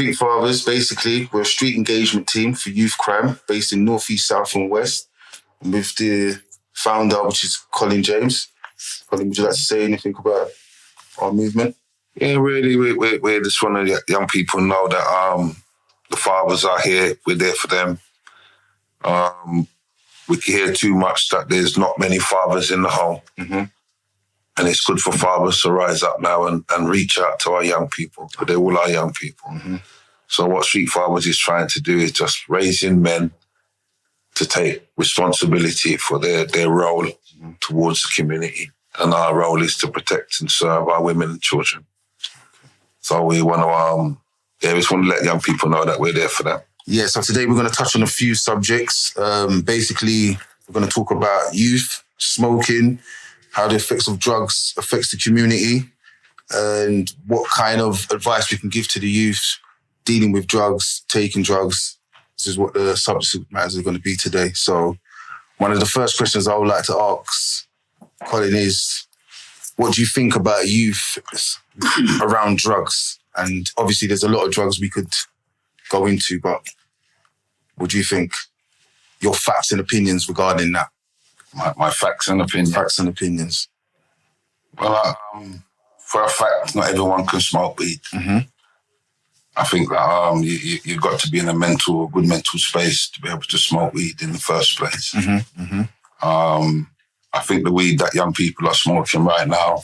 Streetfathers, basically, we're a street engagement team for youth crime based in North, East, South and West. And with the founder, which is Colin James. Colin, would you like to say anything about our movement? Yeah, really, we just want to let young people know that the fathers are here, we're there for them. We can hear too much that there's not many fathers in the home. Mm-hmm. And it's good for fathers to rise up now and reach out to our young people, because they all are young people. Mm-hmm. So what Streetfathers is trying to do is just raising men to take responsibility for their role towards the community. And our role is to protect and serve our women and children. So we want to, we just want to let young people know that we're there for them. Yeah, so today we're going to touch on a few subjects. Basically, we're going to talk about youth, smoking, how the effects of drugs affects the community, and what kind of advice we can give to the youth dealing with drugs, taking drugs. This is what the subject matters are going to be today. So one of the first questions I would like to ask Colin is, what do you think about youth around drugs? And obviously there's a lot of drugs we could go into, but what do you think? Your facts and opinions regarding that? My facts and opinions? Facts and opinions. Well, for a fact, not everyone can smoke weed. Mm-hmm. I think that you've got to be in a good mental space to be able to smoke weed in the first place. Mm-hmm. Mm-hmm. I think the weed that young people are smoking right now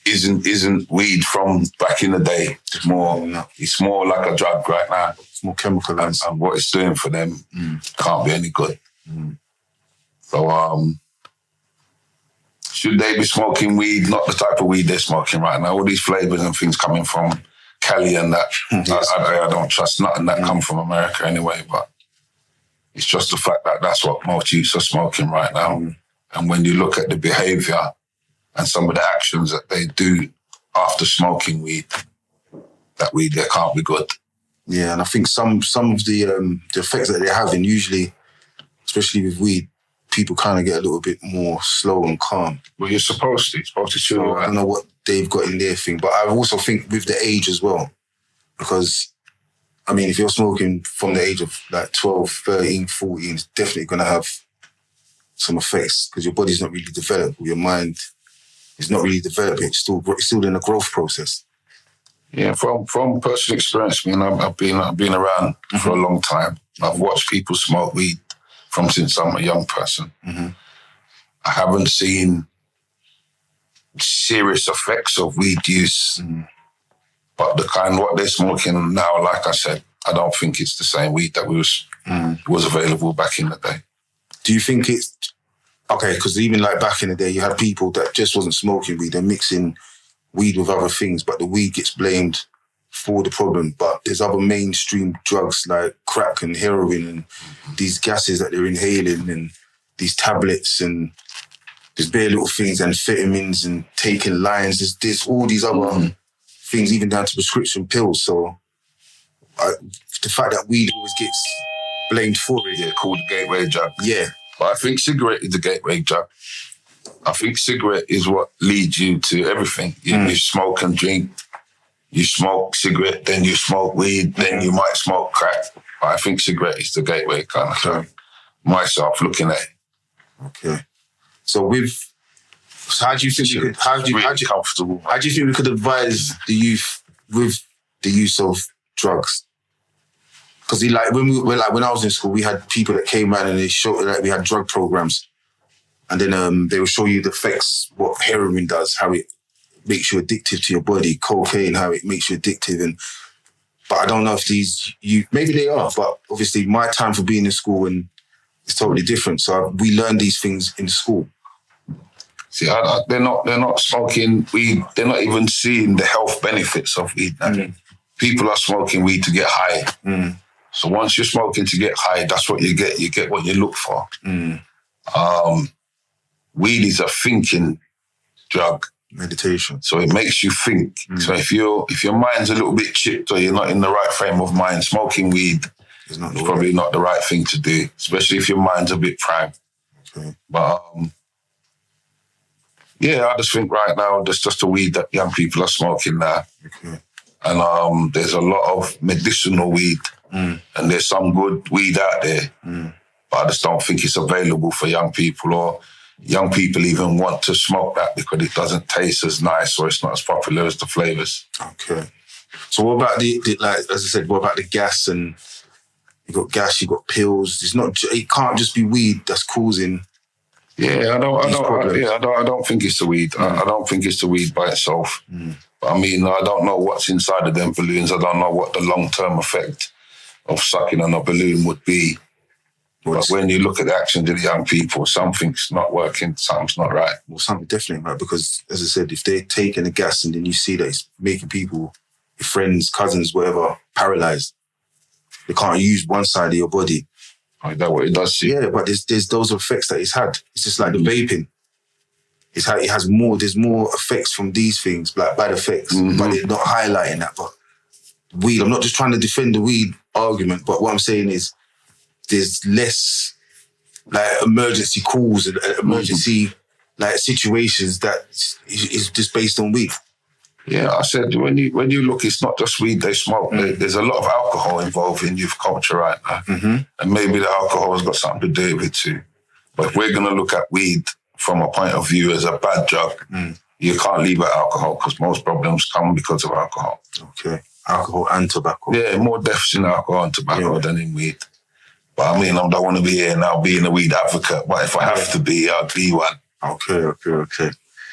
isn't weed from back in the day. It's more like a drug right now. It's more chemicalized. And what it's doing for them can't be any good. Mm. So should they be smoking weed? Not the type of weed they're smoking right now. All these flavors and things coming from Cali and that. Yes. I don't trust nothing that come from America anyway, but it's just the fact that that's what most youths are smoking right now. Mm. And when you look at the behavior and some of the actions that they do after smoking weed, that weed there can't be good. Yeah, and I think some of the effects that they're having, usually, especially with weed, people kind of get a little bit more slow and calm. Well, you're supposed to chill. So I don't know what they've got in their thing, but I also think with the age as well, because, I mean, if you're smoking from the age of like 12, 13, 14, it's definitely going to have some effects because your body's not really developed, or your mind is not really developed. It's still in a growth process. Yeah, from personal experience, I mean, I've been around for a long time. I've watched people smoke weed since I'm a young person. Mm-hmm. I haven't seen serious effects of weed use, but what they're smoking now, like I said, I don't think it's the same weed that was available back in the day. Do you think it's okay? Because even like back in the day, you had people that just wasn't smoking weed; they're mixing weed with other things, but the weed gets blamed for the problem. But there's other mainstream drugs like crack and heroin and these gases that they're inhaling and these tablets and there's bare little things, amphetamines and taking lines. There's all these other things, even down to prescription pills. So the fact that weed always gets blamed for it. Yeah, called the gateway drug. Yeah. But I think cigarette is the gateway drug. I think cigarette is what leads you to everything. You smoke and drink, you smoke cigarette, then you smoke weed, then you might smoke crack. But I think cigarette is the gateway kind of thing. Myself looking at it. Okay. So how do you think how do you think we could advise the youth with the use of drugs? Because when I was in school, we had people that came around and they showed we had drug programs. And then they will show you the effects, what heroin does, how it makes you addictive to your body, cocaine, how it makes you addictive. But I don't know if maybe they are, but obviously my time for being in school and it's totally different. So we learn these things in school. See, they're not smoking weed. They're not even seeing the health benefits of weed. People are smoking weed to get high. So once you're smoking to get high, that's what you get. You get what you look for. Weed is a thinking drug. Meditation. So it makes you think. So if your mind's a little bit chipped or you're not in the right frame of mind, smoking weed is probably not the right thing to do, especially if your mind's a bit primed. Okay. But I just think right now there's just a weed that young people are smoking now. Okay. And there's a lot of medicinal weed. And there's some good weed out there. But I just don't think it's available for young people, or young people even want to smoke that because it doesn't taste as nice or it's not as popular as the flavours. Okay. So what about the like, as I said, what about the gas? And you got gas, you got pills. It can't just be weed that's causing. Yeah, I don't think it's the weed. I don't think it's the weed by itself. But I mean, I don't know what's inside of them balloons. I don't know what the long-term effect of sucking on a balloon would be. But when you look at the actions of the young people, something's not working, something's not right. Well, something definitely right, because as I said, if they're taking the gas and then you see that it's making people, your friends, cousins, whatever, paralyzed, they can't use one side of your body. Is that what it does? Yeah, but there's those effects that it's had. It's just like the vaping. It has more. There's more effects from these things, like bad effects, but they're not highlighting that. But weed, I'm not just trying to defend the weed argument, but what I'm saying is there's less like emergency calls and emergency like situations that is just based on weed. Yeah, I said when you look, it's not just weed they smoke. There's a lot of alcohol involved in youth culture right now, and maybe the alcohol has got something to do with it too. But if we're gonna look at weed from a point of view as a bad drug, you can't leave out alcohol because most problems come because of alcohol. Okay, alcohol and tobacco. Yeah, more deaths in alcohol and tobacco than in weed. But I mean, I don't want to be here now being a weed advocate, but if I have to be, I'll be one. Okay.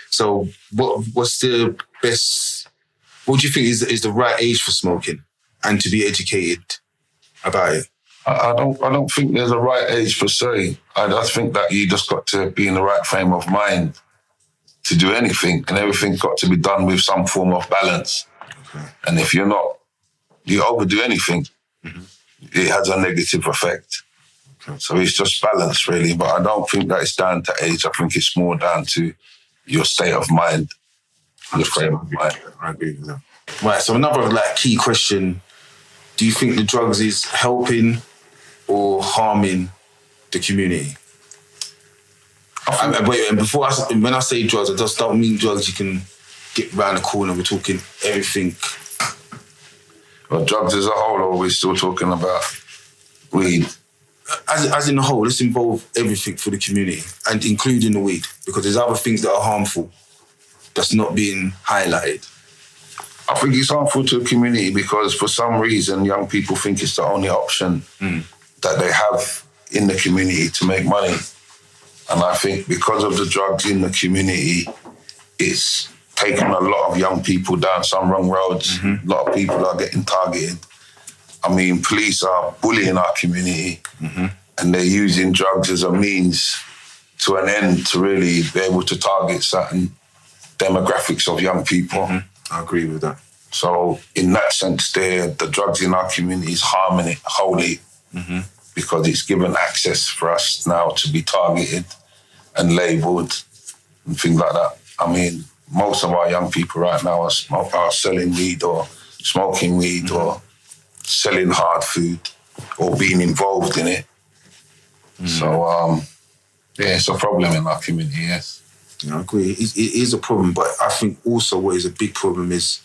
So what's the best, what do you think is the right age for smoking and to be educated about it? I don't think there's a right age per se. I just think that you just got to be in the right frame of mind to do anything, and everything's got to be done with some form of balance. Okay. And if you overdo anything, it has a negative effect. Okay. So it's just balance, really. But I don't think that it's down to age. I think it's more down to your state of mind, your frame of mind. I agree with that. Right, so another key question, do you think the drugs is helping or harming the community? And when I say drugs, I just don't mean drugs you can get round the corner. We're talking everything. Well, drugs as a whole, or are we still talking about weed? As in a whole, let's involve everything for the community, and including the weed, because there's other things that are harmful that's not being highlighted. I think it's harmful to the community because for some reason young people think it's the only option that they have in the community to make money. And I think because of the drugs in the community, it's taken a lot of young people down some wrong roads. A lot of people are getting targeted. I mean, police are bullying our community and they're using drugs as a means to an end to really be able to target certain demographics of young people. I agree with that. So in that sense, the drugs in our community is harming it wholly because it's given access for us now to be targeted and labelled and things like that. I mean, most of our young people right now are selling weed or smoking weed or selling hard food or being involved in it. So, it's a problem in our community, yes. I agree. It is a problem, but I think also what is a big problem is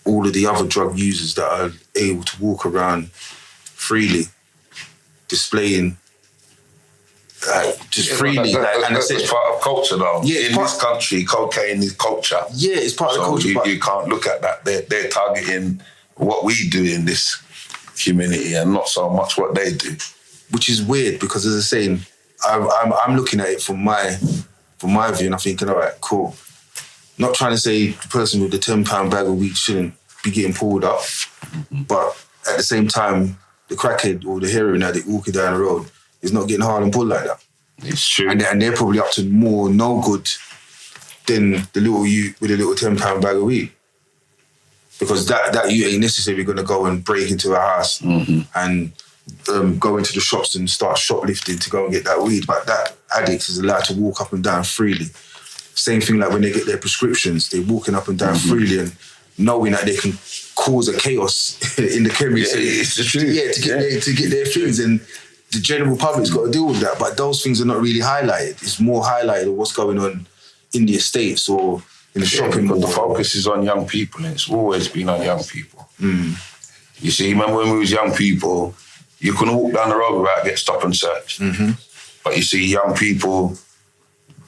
all of the other drug users that are able to walk around freely, displaying just freely. That's part of culture, though. Yeah, in this country, cocaine is culture. Yeah, it's part of the culture. You can't look at that. They're targeting what we do in this community and not so much what they do. Which is weird because, as I was saying, I'm looking at it from my view and I'm thinking, all right, cool. Not trying to say the person with the £10 bag of weed shouldn't be getting pulled up, but at the same time, the crackhead or the heroin addict walking down the road is not getting hard and pulled like that. It's true. And they're probably up to more no good than the little you with a little £10 bag of weed. Because that you ain't necessarily going to go and break into a house and go into the shops and start shoplifting to go and get that weed. But that addict is allowed to walk up and down freely. Same thing like when they get their prescriptions, they're walking up and down freely and knowing that they can cause a chaos in the chemist. Yeah, it's the truth. To get their things. And the general public's got to deal with that. But those things are not really highlighted. It's more highlighted of what's going on in the estates or in the shopping mall. The focus is on young people, and it's always been on young people. You see, remember when we was young people, you couldn't walk down the road without get stop and search. But you see, young people,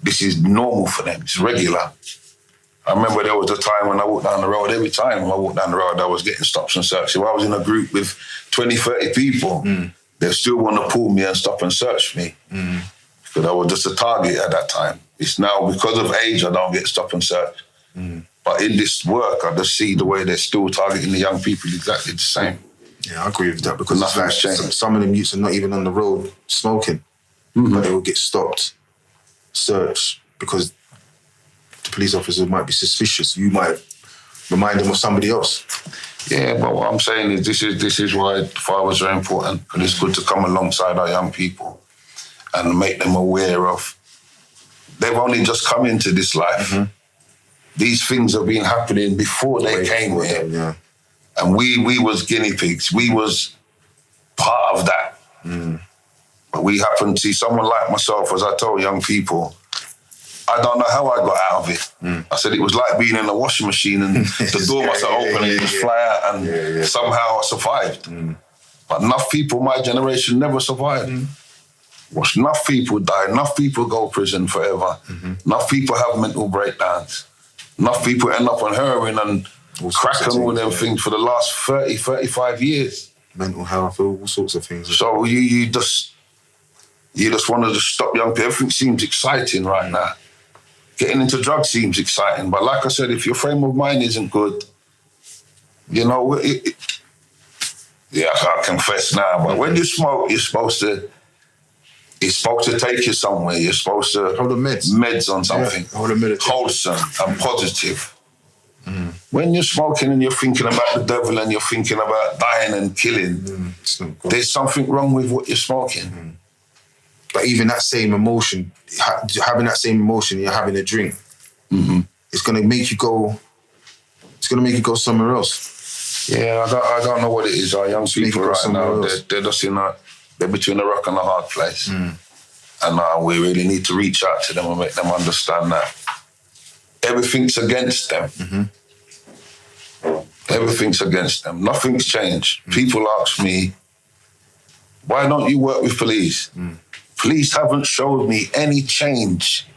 this is normal for them. It's regular. I remember there was a time when I walked down the road, every time I walked down the road, I was getting stops and searches. If I was in a group with 20, 30 people, they still want to pull me and stop and search me. Because I was just a target at that time. It's now, because of age, I don't get stop and search. But in this work, I just see the way they're still targeting the young people exactly the same. Yeah, I agree with that, because Nothing's changed. Some of them youths are not even on the road smoking, but they will get stopped, searched, because the police officer might be suspicious. You might remind them of somebody else. Yeah, but what I'm saying is this is why fathers are important, and it's good to come alongside our young people and make them aware of, they've only just come into this life. These things have been happening before they came here. Yeah. And we was guinea pigs. We was part of that. But we happen to see someone like myself, as I told young people, I don't know how I got out of it. I said it was like being in a washing machine and the door must have opened and you just fly out, and somehow I survived. But enough people, my generation, never survived. Watched enough people die, enough people go to prison forever, enough people have mental breakdowns, enough people end up on heroin and crack and all them things for the last 30, 35 years. Mental health, all sorts of things. So you just want to just stop young people. Everything seems exciting right now. Getting into drugs seems exciting, but like I said, if your frame of mind isn't good, you know, I can't confess now, but when you smoke, it's supposed to take you somewhere. You're supposed to hold the meds on something, wholesome and positive. When you're smoking and you're thinking about the devil and you're thinking about dying and killing, there's something wrong with what you're smoking. But even that same emotion, having that same emotion, you're having a drink, it's going to make you go. It's going to make you go somewhere else. Yeah, I don't know what it is. Our young people right now, they're just they're between a rock and a hard place, and we really need to reach out to them and make them understand that everything's against them. Everything's against them. Nothing's changed. People ask me, why don't you work with police? Police haven't showed me any change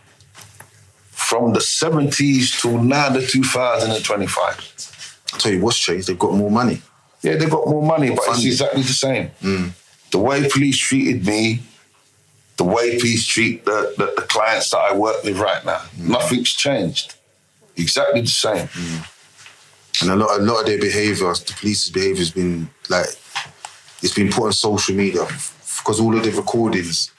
from the 70s to now the 2025. I'll tell you what's changed, they've got more money. Yeah, they've got more money, but it's exactly the same. The way police treated me, the way police treat the clients that I work with right now, nothing's changed. Exactly the same. And a lot of their behaviour, the police's behaviour has been like, it's been put on social media, because all of the recordings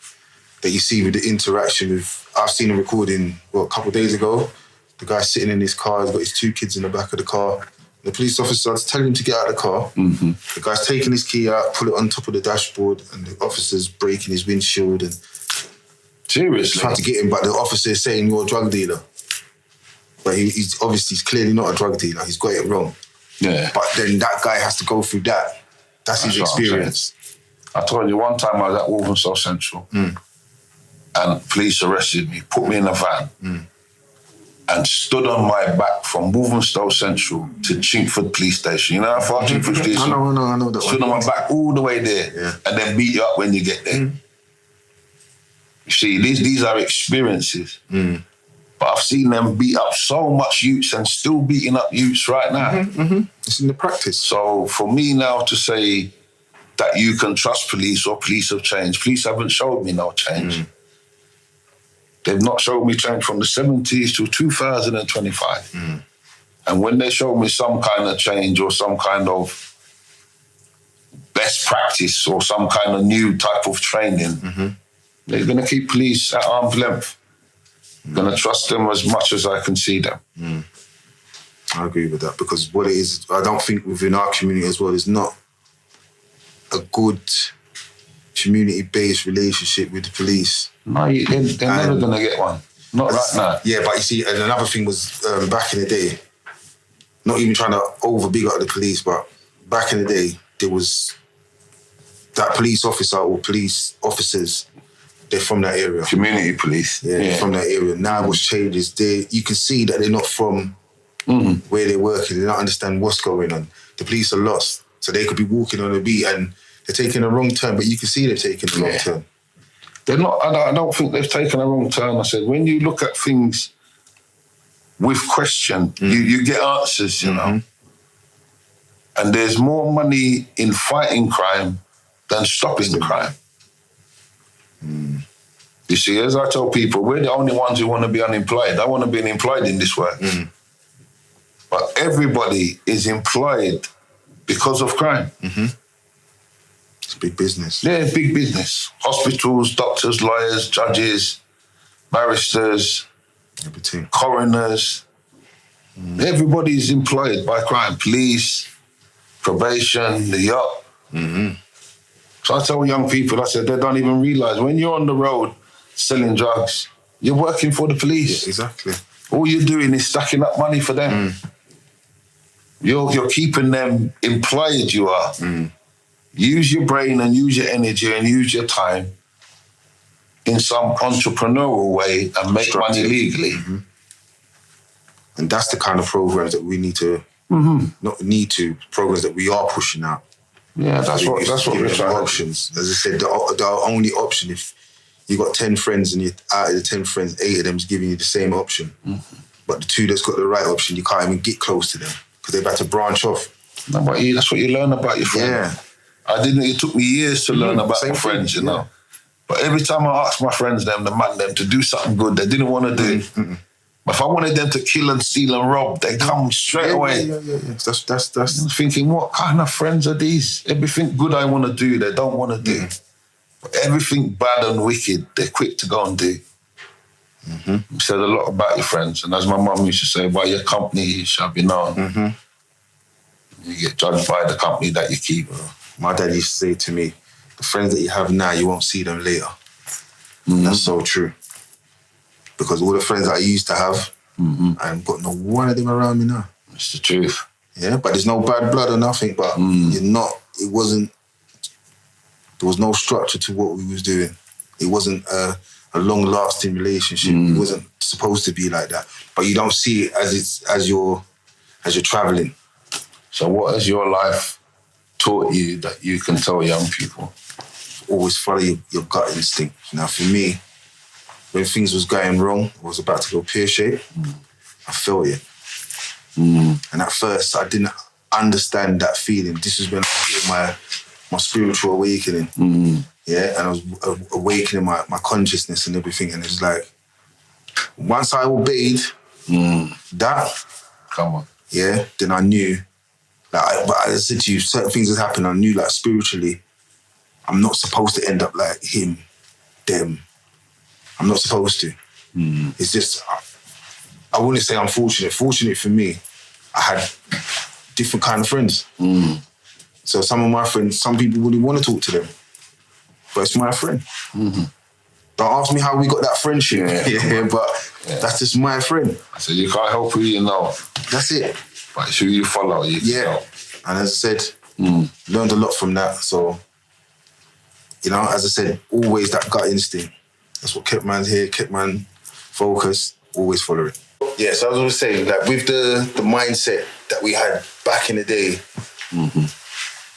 that you see with the interaction with, I've seen a recording, a couple of days ago, the guy's sitting in his car, he's got his 2 kids in the back of the car. The police officer's telling him to get out of the car. The guy's taking his key out, put it on top of the dashboard, and the officer's breaking his windshield and seriously trying to get him, but the officer is saying you're a drug dealer. But he's clearly not a drug dealer. He's got it wrong. Yeah. But then that guy has to go through that. That's his experience. I told you one time I was at Walthamstow Central and police arrested me, put me in a van and stood on my back from Walthamstow Central to Chinkford Police Station. You know how far Chinkford Police Station? I know that stood on my back all the way there and then beat you up when you get there. You see, these are experiences. But I've seen them beat up so much youths and still beating up youths right now. It's in the practice. So for me now to say that you can trust police or police have changed, police haven't showed me no change. They've not showed me change from the 70s to 2025. And when they show me some kind of change or some kind of best practice or some kind of new type of training, they're going to keep police at arm's length. I'm going to trust them as much as I can see them. I agree with that, because what it is, I don't think within our community as well, there's not a good community-based relationship with the police. No, they're never going to get one. Not right now. Yeah, but you see, and another thing was back in the day, not even trying to over-big up the police, but back in the day, there was that police officer or police officers, they're from that area. Community police. Yeah, from that area. Now what's changed is you can see that they're not from where they're working. They don't understand what's going on. The police are lost. So they could be walking on a beat and they're taking a wrong turn, but you can see they're taking a wrong turn. They're not, I don't think they've taken a wrong turn. I said, when you look at things with question, you get answers, you know. And there's more money in fighting crime than stopping crime. You see, as I tell people, we're the only ones who want to be unemployed. I want to be unemployed in this work. But everybody is employed because of crime. It's big business. Yeah, big business. Hospitals, doctors, lawyers, judges, barristers, everything. Coroners. Everybody's employed by crime. Police, probation, the yacht. So I tell young people, I said, they don't even realise when you're on the road selling drugs, you're working for the police. Yeah, exactly. All you're doing is stacking up money for them. You're keeping them employed, you are. Use your brain and use your energy and use your time in some entrepreneurial way and make money legally. And that's the kind of programs that we need to, programs that we are pushing out. Yeah, that's what we're trying. Options. As I said, the only option, if you got 10 friends and you're out of the 10 friends, 8 of them is giving you the same option. But the 2 that's got the right option, you can't even get close to them because they're about to branch off. No, but that's what you learn about your friends. It took me years to learn about my friends, you know. But every time I asked my friends, the man to do something good, they didn't want to do it. But if I wanted them to kill and steal and rob, they come straight away. That's I'm thinking, what kind of friends are these? Everything good I want to do, they don't want to do. But everything bad and wicked, they're quick to go and do. You said a lot about your friends. And as my mum used to say, by your company you shall be known. You get judged by the company that you keep. My dad used to say to me, the friends that you have now, you won't see them later. That's so true. Because all the friends that I used to have, I've got no one of them around me now. That's the truth. Yeah, but there's no bad blood or nothing, but there was no structure to what we was doing. It wasn't a long-lasting relationship. It wasn't supposed to be like that. But you don't see it as you're traveling. So what has your life taught you that you can tell young people? Always follow your gut instinct. Now, for me, when things was going wrong, I was about to go pear-shaped, I felt it. And at first, I didn't understand that feeling. This is when I had my spiritual awakening. Yeah, and I was awakening my consciousness and everything. And it was like, once I obeyed that, come on, yeah, then I knew. But as I said to you, certain things had happened. I knew, like, spiritually, I'm not supposed to end up like him, them. I'm not supposed to. It's just, I wouldn't say unfortunate. Fortunate for me, I had different kind of friends. So some of my friends, some people wouldn't want to talk to them, but it's my friend. Don't ask me how we got that friendship, but that's just my friend. So you can't help who you know. That's it. But it's who you follow. And as I said, learned a lot from that. So, you know, as I said, always that gut instinct. That's what kept man here, kept man focused, always follow it. Yeah, so as I was saying, like with the mindset that we had back in the day,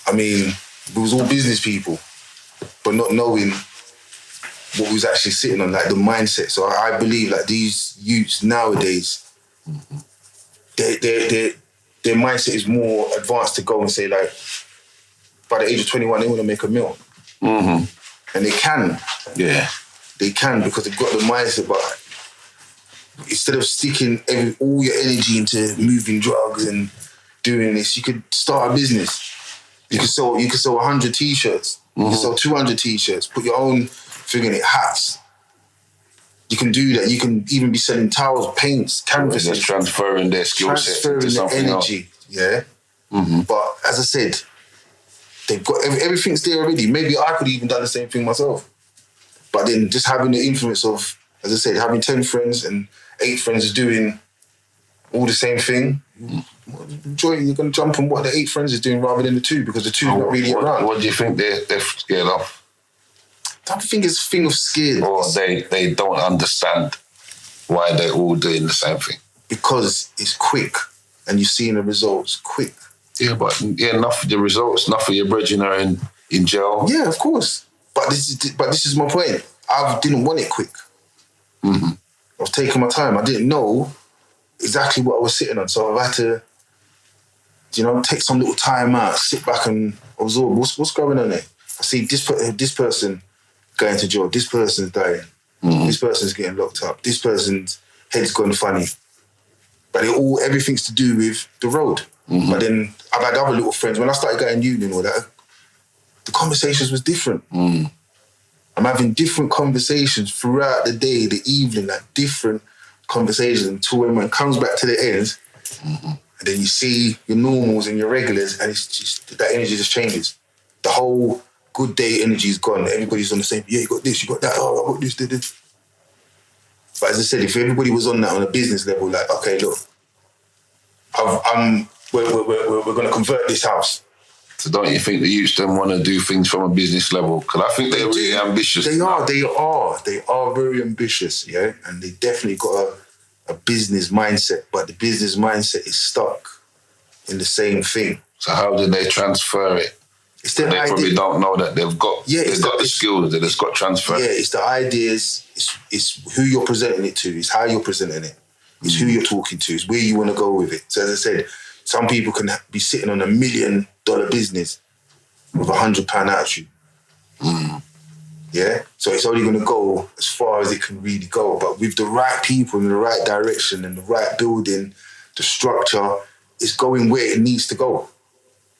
I mean, we was all business people, but not knowing what we was actually sitting on, like the mindset. So I believe like these youths nowadays, their mindset is more advanced to go and say like, by the age of 21, they want to make a meal. And they can. Yeah. They can because they've got the mindset, but instead of sticking all your energy into moving drugs and doing this, you could start a business. You could sell 100 T-shirts. You can sell 200 T-shirts. Put your own thing in it, hats. You can do that. You can even be selling towels, paints, canvases. Just transferring their skill set to something energy, else. But as I said, they've got everything's there already. Maybe I could have even done the same thing myself. But then just having the influence of, as I said, having 10 friends and 8 friends is doing all the same thing, you're going to jump on what the 8 friends is doing rather than the 2 because the 2 is not really around. What do you think they're scared of? don't think it's a thing of scared. Or they don't understand why they're all doing the same thing. Because it's quick and you're seeing the results quick. Yeah, but enough of the results, enough of your brethren are in jail. Yeah, of course. But this is my point. I didn't want it quick. Mm-hmm. I was taking my time. I didn't know exactly what I was sitting on. So I've had to, take some little time out, sit back and absorb what's going on there. I see this person going to jail. This person's dying. Mm-hmm. This person's getting locked up. This person's head's gone funny. But everything's to do with the road. Mm-hmm. But then I've had other little friends. When I started going union or that, the conversations was different. Mm. I'm having different conversations throughout the day, the evening, like different conversations until when it comes back to the end, mm-hmm. and then you see your normals and your regulars, and it's just that energy just changes. The whole good day energy is gone. Everybody's on the same. Yeah, you got this, you got that. Oh, I got this, did it. But as I said, if everybody was on that on a business level, like, okay, look, we're going to convert this house. So don't you think the youths then want to do things from a business level? Because I think they're really ambitious. They are very ambitious, yeah? And they definitely got a business mindset, but the business mindset is stuck in the same thing. So how do they transfer it? They probably don't know that they've got the skills, that it's got transfer. Yeah, it's the ideas, it's who you're presenting it to, it's how you're presenting it, it's who you're talking to, it's where you want to go with it. So as I said, some people can be sitting on $1 million business with £100 attitude. Mm. Yeah? So it's only going to go as far as it can really go. But with the right people in the right direction and the right building, the structure, it's going where it needs to go.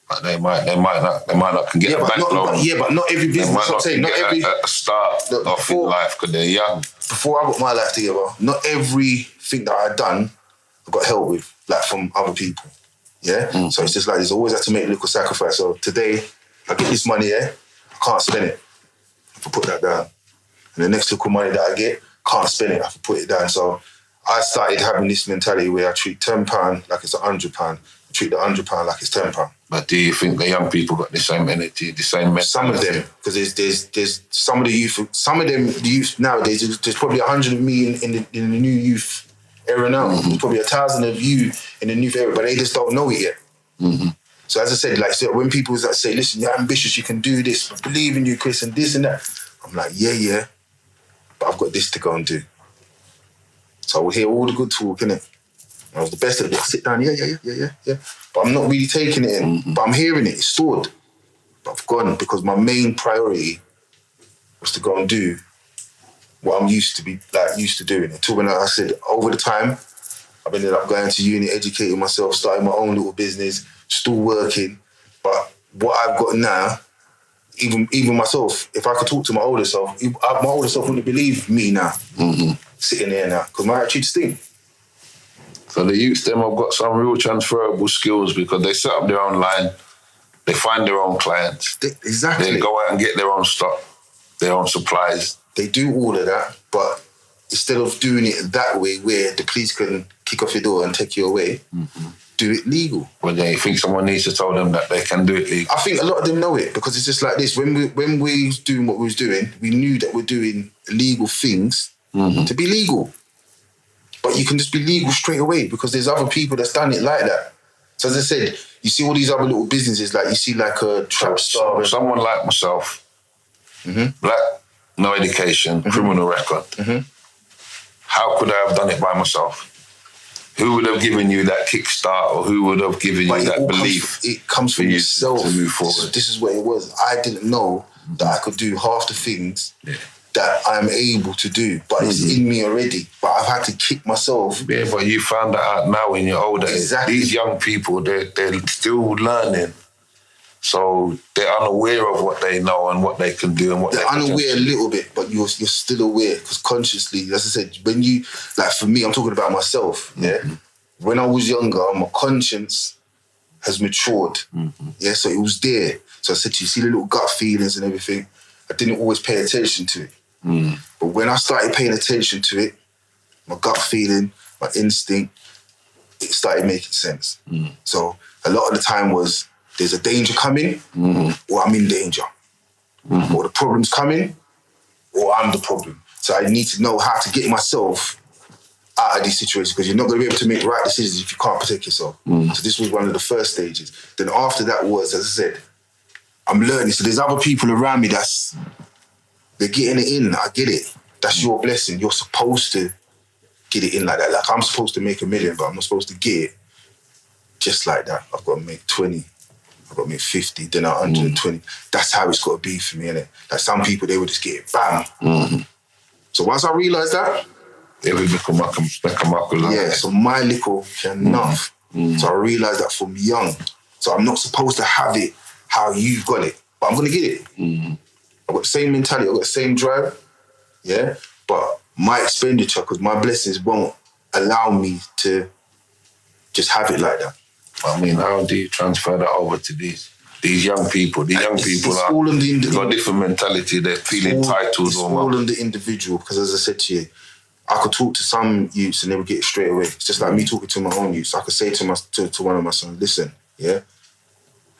But they might not can get a bank loan. But not every business. I'm saying not every a start off in life because they're young. Before I got my life together, not everything that I done I got help with, like from other people. Yeah? Mm. So it's just like there's always have to make a little sacrifice. So today, I get this money, I can't spend it. I have to put that down. And the next little money that I get, can't spend it, I have to put it down. So I started having this mentality where I treat £10 like it's £100. I treat the £100 like it's £10. But do you think the young people got the same energy, the same mentality? Some of them, because there's some of the youth nowadays, there's probably 100 of me in the new youth era now. Mm-hmm. There's probably 1,000 of you in the new era, but they just don't know it yet. Mm-hmm. So as I said, when people say, listen, you're ambitious, you can do this, I believe in you, Chris, and this and that. I'm like, yeah, but I've got this to go and do. So I will hear all the good talk, innit? I was the best at it. I sit down, yeah. But I'm not really taking it in. Mm-hmm. But I'm hearing it, it's stored. But I've gone because my main priority was to go and do what I'm used to doing. Until when I said, over the time, I've ended up going to uni, educating myself, starting my own little business, still working. But what I've got now, even myself, if I could talk to my older self, my older self wouldn't believe me now, sitting there now, because my attitude stinks. So the youth, them have got some real transferable skills because they set up their own line, they find their own clients. Exactly. They go out and get their own stock, their own supplies. They do all of that, but instead of doing it that way where the police can kick off your door and take you away, do it legal. Well, yeah, you think someone needs to tell them that they can do it legal? I think a lot of them know it because it's just like this. When we was doing what we was doing, we knew that we're doing illegal things to be legal. But you can just be legal straight away because there's other people that's done it like that. So as I said, you see all these other little businesses, like you see like a trap star. Someone like myself, black, no education, criminal record. How could I have done it by myself? Who would have given you that kickstart, or who would have given you that belief? It comes from yourself to move forward. This is what it was. I didn't know that I could do half the things that I'm able to do, but it's in me already. But I've had to kick myself. Yeah, but you found that out now in your older age. Exactly. These young people, they're still learning. So they're unaware of what they know and what they can do and what they're unaware a little bit, but you're still aware because consciously, as I said, when you, like for me, I'm talking about myself, When I was younger, my conscience has matured, so it was there. So I said to you, see the little gut feelings and everything, I didn't always pay attention to it. But when I started paying attention to it, my gut feeling, my instinct, it started making sense. So a lot of the time was, there's a danger coming, or I'm in danger. Or the problem's coming, or I'm the problem. So I need to know how to get myself out of these situations, because you're not going to be able to make right decisions if you can't protect yourself. So this was one of the first stages. Then after that was, as I said, I'm learning. So there's other people around me they're getting it in. I get it. That's your blessing. You're supposed to get it in like that. Like I'm supposed to make $1 million, but I'm not supposed to get it just like that. I've got to make 20. I've got to make 50, then 120. That's how it's got to be for me, innit? Like some people, they would just get it, bam. So once I realised that, so my little enough. So I realised that from young. So I'm not supposed to have it how you've got it, but I'm going to get it. I've got the same mentality, I've got the same drive, yeah? But my expenditure, because my blessings won't allow me to just have it like that. I mean, how do you transfer that over to these young people? The young people they've got a different mentality. They feel entitled. It's all on the individual, because as I said to you, I could talk to some youths and they would get it straight away. It's just like me talking to my own youths. I could say to one of my sons, listen, yeah,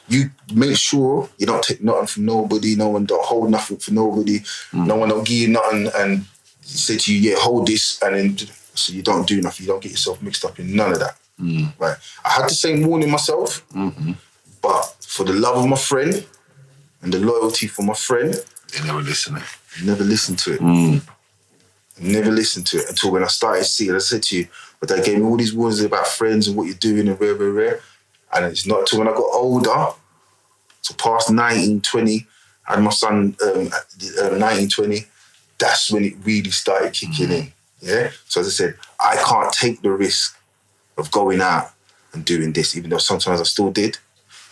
you make sure you don't take nothing from nobody, no one don't hold nothing for nobody, no one don't give you nothing and say to you, yeah, hold this, and then so you don't do nothing, you don't get yourself mixed up in none of that. Right. I had the same warning myself, but for the love of my friend and the loyalty for my friend, they never listen. Never listened to it. Never listened to it until when I started seeing, I said to you, but they gave me all these warnings about friends and what you're doing and rare. And it's not until when I got older, so past 19, 20, I had my son 19, 20, that's when it really started kicking in. Yeah. So as I said, I can't take the risk of going out and doing this, even though sometimes I still did.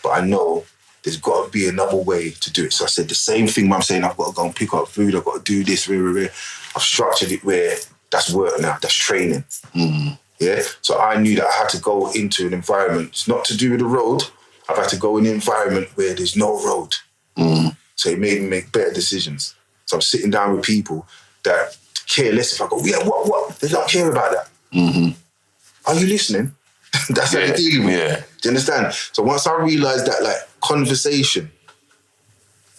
But I know there's got to be another way to do it. So I said the same thing I'm saying, I've got to go and pick up food, I've got to do this, rare. I've structured it where that's work now, that's training. Yeah. So I knew that I had to go into an environment, it's not to do with the road, I've had to go in an environment where there's no road. So it made me make better decisions. So I'm sitting down with people that care less if I go, yeah, what? They don't care about that. Are you listening? That's how they're dealing with it. Do you understand? So once I realised that, like, conversation,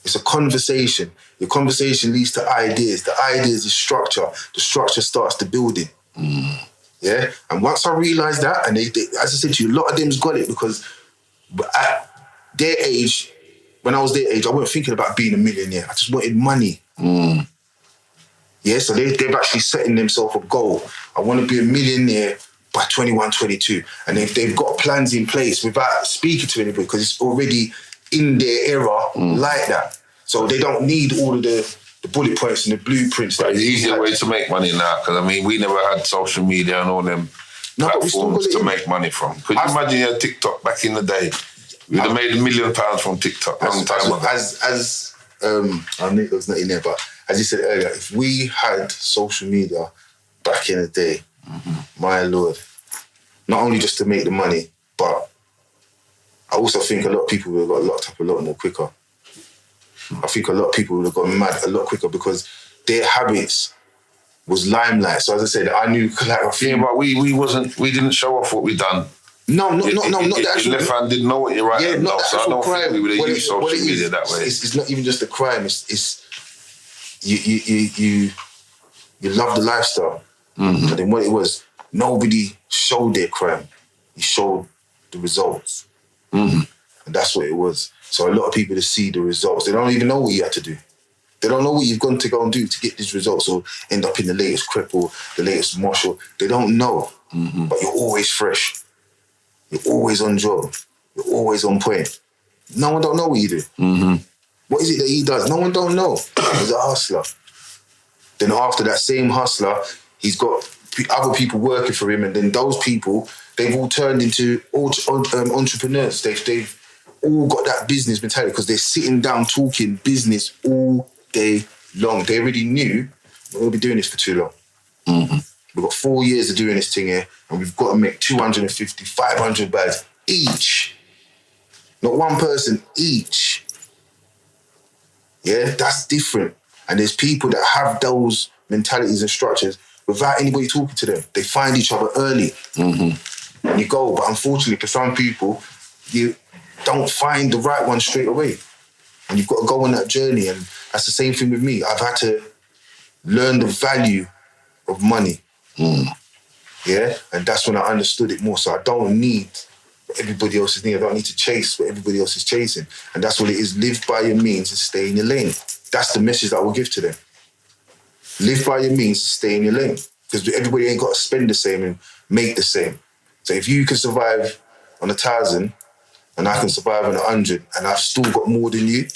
it's a conversation. Your conversation leads to ideas. The ideas is structure. The structure starts the building. Yeah? And once I realised that, and they, as I said to you, a lot of them's got it, because at their age, when I was their age, I wasn't thinking about being a millionaire. I just wanted money. Yeah, so they've actually setting themselves a goal. I want to be a millionaire by 21, 22. And they've got plans in place without speaking to anybody, because it's already in their era like that. So they don't need all of the bullet points and the blueprints. But it's an easier way to make money now, because, I mean, we never had social media and all them platforms to make money from. Could you imagine you had TikTok back in the day? We'd have made £1 million from TikTok long time ago. I knew it was not in there, but as you said earlier, if we had social media back in the day, my Lord, not only just to make the money, but I also think a lot of people would have got locked up a lot more quicker. I think a lot of people would have gone mad a lot quicker, because their habits was limelight. So as I said, I knew, like, but we didn't show off what we done. No, not the actual. Your left hand didn't know what you're right. Yeah, not the so I actual don't crime. think we would have used social media that way. It's not even just the crime. It's you love the lifestyle. And then what it was, nobody showed their crime. You showed the results. And that's what it was. So a lot of people just see the results. They don't even know what you had to do. They don't know what you've gone to go and do to get these results, or end up in the latest crep or the latest marshal. They don't know. But you're always fresh. You're always on job. You're always on point. No one don't know what you do. What is it that he does? No one don't know. He's a hustler. Then after that same hustler, he's got other people working for him, and then those people, they've all turned into entrepreneurs. They've all got that business mentality, because they're sitting down talking business all day long. They already knew we're going to be doing this for too long. We've got 4 years of doing this thing here, and we've got to make 250, 500 bags each. Not one person, each. Yeah, that's different. And there's people that have those mentalities and structures without anybody talking to them. They find each other early. And you go, but unfortunately for some people, you don't find the right one straight away. And you've got to go on that journey. And that's the same thing with me. I've had to learn the value of money. Yeah, and that's when I understood it more. So I don't need what everybody else is needing. I don't need to chase what everybody else is chasing. And that's what it is. Live by your means and stay in your lane. That's the message that I will give to them. Live by your means and stay in your lane. Because everybody ain't got to spend the same and make the same. So if you can survive on 1,000 and I can survive on 100 and I've still got more than you,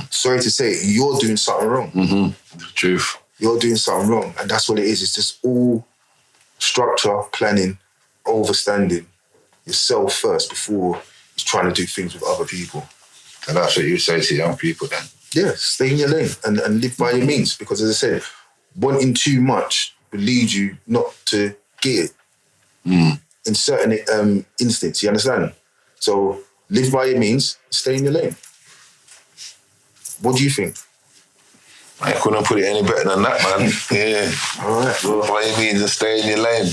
sorry to say, you're doing something wrong. The truth. You're doing something wrong. And that's what it is. It's just all structure, planning, overstanding yourself first before you're trying to do things with other people. And that's what you say to young people then? Yeah, stay in your lane and live by your means. Because as I said, wanting too much will lead you not to get it in certain instances, you understand? So live by your means, stay in your lane. What do you think? I couldn't put it any better than that, man. Yeah. All right. Live by your means and stay in your lane.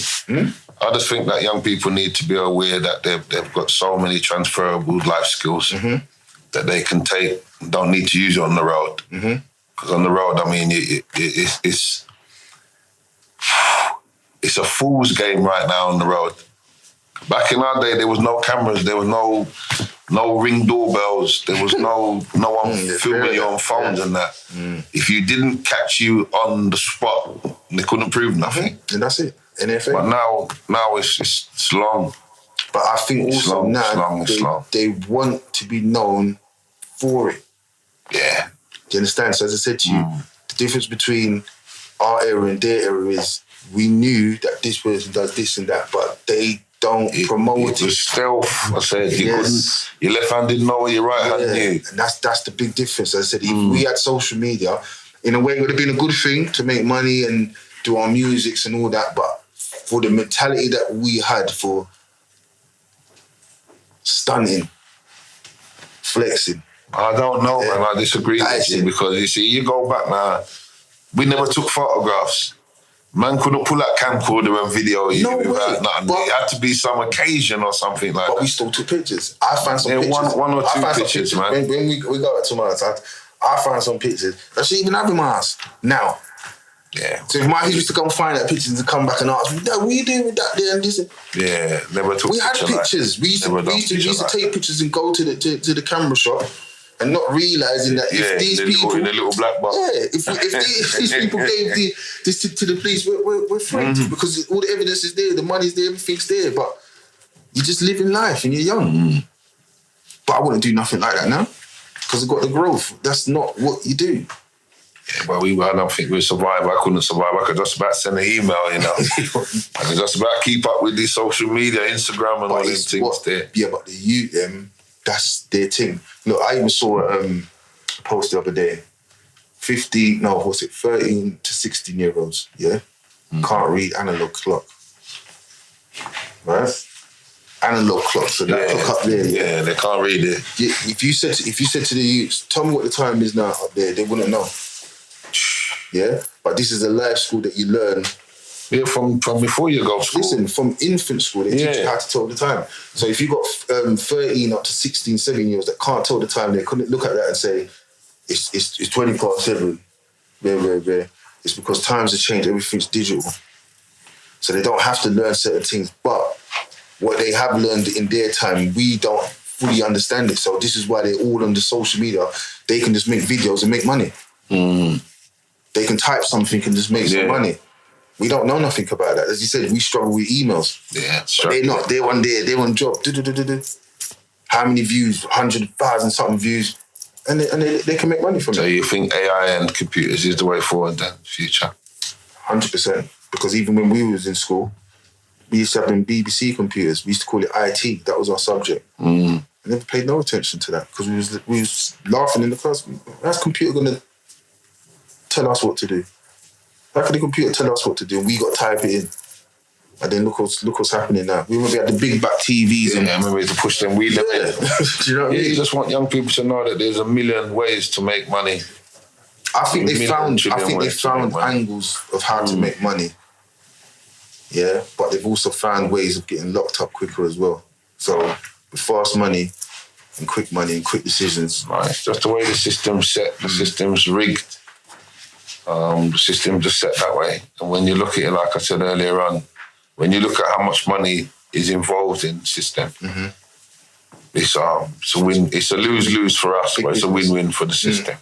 I just think that young people need to be aware that they've got so many transferable life skills that they can take, don't need to use it on the road. Because on the road, I mean, it's a fool's game right now on the road. Back in our day, there was no cameras, there was no ring doorbells, there was no one filming you on phones and that. If you didn't catch you on the spot, they couldn't prove nothing. And that's it. NFA. But now it's long. But I think It's also long, now it's long. they want to be known for it. Yeah. Do you understand? So as I said to you, the difference between our era and their era is we knew that this person does this and that, but they don't promote it. It was stealth. I said your left hand didn't know what your right hand knew. And that's the big difference. As I said, if we had social media, in a way it would have been a good thing to make money and do our musics and all that, but for the mentality that we had for stunting, flexing. I don't know, man. I disagree with you because you see, you go back now, we never took photographs. Man couldn't pull out camcorder and video you without nothing. It had to be some occasion or something like that. But we still took pictures. I found some pictures. One or two pictures, man. When we go to my house, I found some pictures. I should even have in my house now. Yeah. So if my used to go and find that pictures and come back and ask me, Dad, what are you doing with that there and this? Yeah, never took We had pictures. pictures. We used to take pictures and go to the camera shop and not realising that if these people in a little black box. Yeah, if these people gave this to the police, we're free because all the evidence is there, the money's there, everything's there, but you're just living life and you're young. But I wouldn't do nothing like that now because I've got the growth. That's not what you do. Yeah, but I don't think we'd survive. I couldn't survive. I could just about send an email, you know. I could just about keep up with the social media, Instagram and all these things there. Yeah, but the youth, that's their thing. Look, I even saw a post the other day. 13 to 16-year-olds, yeah? Can't read analog clock. Right? Analog clock, so that clock up there. Yeah, they can't read it. Yeah, if you said to the youths, tell me what the time is now up there, they wouldn't know. Yeah? But this is a life school that you learn. Yeah, from before you go to school. Listen, from infant school, they teach you how to tell the time. So if you got 13 up to 16, 17-year-olds that can't tell the time, they couldn't look at that and say, it's 20 past 7. Blah. It's because times have changed, everything's digital. So they don't have to learn certain things. But what they have learned in their time, we don't fully understand it. So this is why they're all on the social media. They can just make videos and make money. They can type something and just make some money. We don't know nothing about that. As you said, we struggle with emails. Yeah, but they're not. They're on there. They're on job. How many views? 100,000 something views. And they can make money from it. So you think AI and computers is the way forward then, future? 100%. Because even when we was in school, we used to have them BBC computers. We used to call it IT. That was our subject. I never paid no attention to that because we was laughing in the class. How's computer going to tell us what to do? How can the computer tell us what to do? And we got to type it in. And then look what's happening now. We remember we had the big back TVs. Yeah, I remember to push them wheeler. Yeah. Do you know what I mean? You just want young people to know that there's a million ways to make money. I think they found angles of how to make money. Yeah, but they've also found ways of getting locked up quicker as well. So with fast money and quick decisions. Right, just the way the system's set, the system's rigged. The system just set that way. And when you look at it, like I said earlier on, when you look at how much money is involved in the system, it's a win. It's a lose-lose for us, but it's a win-win for the system.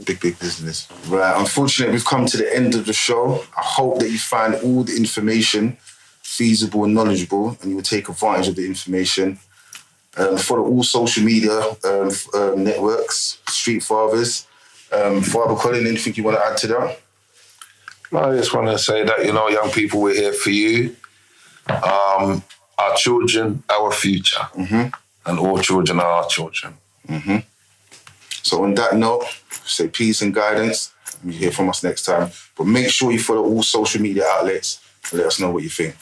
Big business. Right, unfortunately, we've come to the end of the show. I hope that you find all the information feasible and knowledgeable, and you will take advantage of the information. Follow all social media networks, Streetfathers. Father Colin, anything you want to add to that? No, I just want to say that, young people, we're here for you. Our children, our future. And all children are our children. So on that note, say peace and guidance. You hear from us next time. But make sure you follow all social media outlets and let us know what you think.